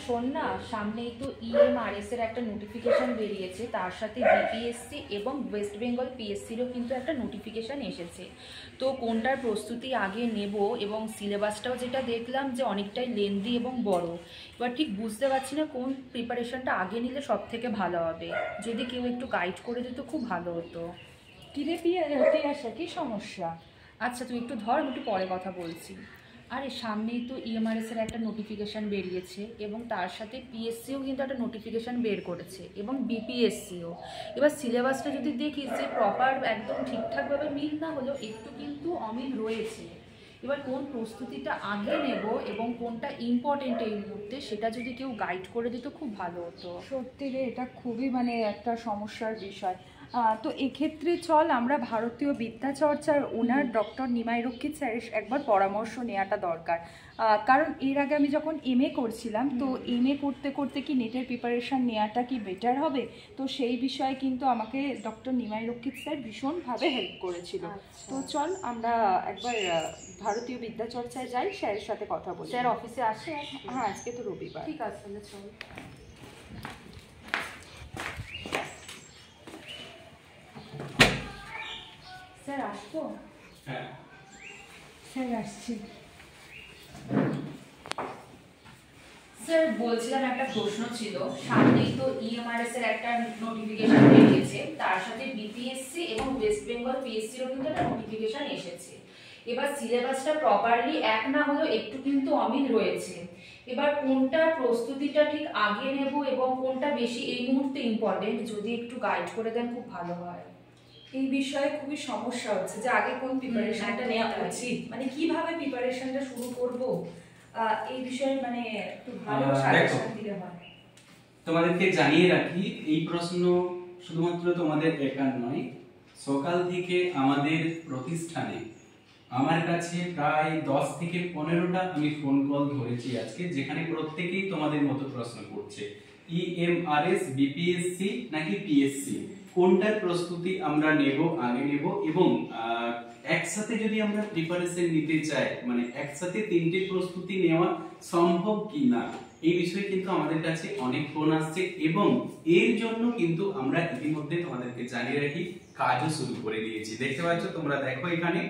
শোন না, সামনেই তো ইএমআরএস এর একটা নোটিফিকেশন বেরিয়েছে, তার সাথে বিপিএসসি এবং ওয়েস্ট বেঙ্গল পিএসসিরও কিন্তু একটা নোটিফিকেশান এসেছে। তো কোনটার প্রস্তুতি আগে নেব, এবং সিলেবাসটাও যেটা দেখলাম যে অনেকটাই লেন্দি এবং বড়। এবার ঠিক বুঝতে পারছি না কোন প্রিপারেশনটা আগে নিলে সব থেকে ভালো হবে। যদি কেউ একটু গাইড করে দিত খুব ভালো হতো। কিরে আসা কি সমস্যা? আচ্ছা তুই একটু ধর, আমি একটু পরে কথা বলছি। আরে সামনেই তো ইএমআরএস এর একটা নোটিফিকেশান বেরিয়েছে, এবং তার সাথে পিএসসিও কিন্তু একটা নোটিফিকেশান বের করেছে, এবং বিপিএসসিও। এবার সিলেবাসটা যদি দেখিস যে প্রপার একদম ঠিকঠাকভাবে মিল না হলেও একটু কিন্তু অমিল রয়েছে। এবার কোন প্রস্তুতিটা আগে নেব এবং কোনটা ইম্পর্টেন্ট এই মুহূর্তে, সেটা যদি কেউ গাইড করে দিত খুব ভালো হতো। সত্যি রে, এটা খুবই একটা সমস্যার বিষয়। তো এক্ষেত্রে চল আমরা ভারতীয় বিদ্যাচর্চার ওনার ডক্টর নিমাই রক্ষিত স্যারের একবার পরামর্শ নেওয়াটা দরকার। কারণ এর আগে আমি যখন এমএ করছিলাম, তো এমএ করতে করতে কি নেটের প্রিপারেশান নেওয়াটা কি বেটার হবে, তো সেই বিষয়ে কিন্তু আমাকে ডক্টর নিমাই রক্ষিত স্যার ভীষণভাবে হেল্প করেছিল। তো চল আমরা একবার ভারতীয় বিদ্যাচর্চায় যাই, স্যারের সাথে কথা বলি। স্যার অফিসে আসে? হ্যাঁ, আজকে তো রবিবার। ঠিক আছে, তাহলে চল। স্যার আসবো? হ্যাঁ স্যার আসছি। স্যার বলছিলাম, একটা প্রশ্ন ছিল। সামনেই তো ইএমআরএস এর একটা নোটিফিকেশন বেরিয়েছে, তার সাথে বিপিএসসি এবং ওয়েস্ট বেঙ্গল পিএসসিরও কিন্তু একটা নোটিফিকেশন এসেছে। এবার সিলেবাসটা প্রপারলি এক না হলেও একটু কিন্তু অমিল রয়েছে। এবার কোনটা প্রস্তুতিটা ঠিক আগে নেব এবং কোনটা বেশি এই মুহূর্তে ইম্পর্টেন্ট, যদি একটু গাইড করে দেন খুব ভালো হয়। এই বিষয়ে খুবই সমস্যা হচ্ছে যে আগে কোন প্রিপারেশনটা নেওয়া উচিত, মানে কিভাবে প্রিপারেশনটা শুরু করব, এই বিষয়ে একটু ভালো সাজেশন দিলে হয়। তোমাদেরকে জানিয়ে রাখি, এই প্রশ্ন শুধুমাত্র তোমাদের একার নয়। সকাল থেকে আমাদের প্রতিষ্ঠানে আমার কাছে প্রায় 10 থেকে 15টা আমি ফোন কল ধরেছি আজকে, যেখানে প্রত্যেকেই তোমাদের মতো প্রশ্ন করছে, ইএমআরএস, বিপিএসসি নাকি পিএসসি, কোনটার প্রস্তুতি আমরা আগে নেব, এবং একসাথে যদি আমরা প্রিপারেশন নিতে চাই, মানে একসাথে তিনটে প্রস্তুতি নেওয়া সম্ভব কিনা, এই বিষয়ে কিন্তু আমাদের কাছে অনেক ফোন আসছে, এবং এর জন্য কিন্তু আমরা ইতিমধ্যে তোমাদেরকে জানিয়ে রাখি কাজও শুরু করে দিয়েছি। দেখতে পাচ্ছ তোমরা, দেখো এখানে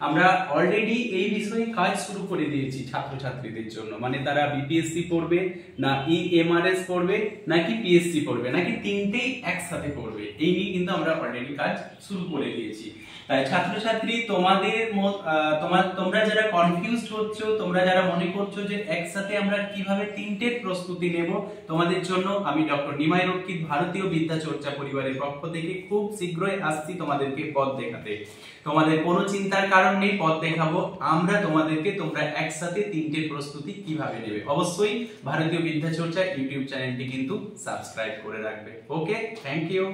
আমরা অলরেডি এই বিষয়ে কাজ শুরু করে দিয়েছি ছাত্রছাত্রীদের জন্য। মানে তারা বিপিএসসি পড়বে না ইএমআরএস পড়বে নাকি পিএসসি পড়বে নাকি তিনটেই একসাথে পড়বে, এই নিয়ে কিন্তু আমরা অলরেডি কাজ শুরু করে দিয়েছি। তাই ছাত্রছাত্রী তোমরা যারা কনফিউজড হচ্ছ, তোমরা যারা মনে করছো যে একসাথে আমরা কিভাবে তিনটের প্রস্তুতি নেব, তোমাদের জন্য আমি ডক্টর নিমাই রক্ষিত ভারতীয় বিদ্যাচর্চা পরিবারের পক্ষ থেকে খুব শীঘ্রই আসছি তোমাদেরকে পথ দেখাতে। তোমাদের কোনো চিন্তার কারণ নেই, পথ দেখাবো আমরা তোমাদেরকে। তোমরা একসাথে তিনটে প্রস্তুতি কিভাবে নেবে, অবশ্যই ভারতীয় বিদ্যাচর্চা ইউটিউব চ্যানেলটি কিন্তু সাবস্ক্রাইব করে রাখবে। ওকে, থ্যাংক ইউ।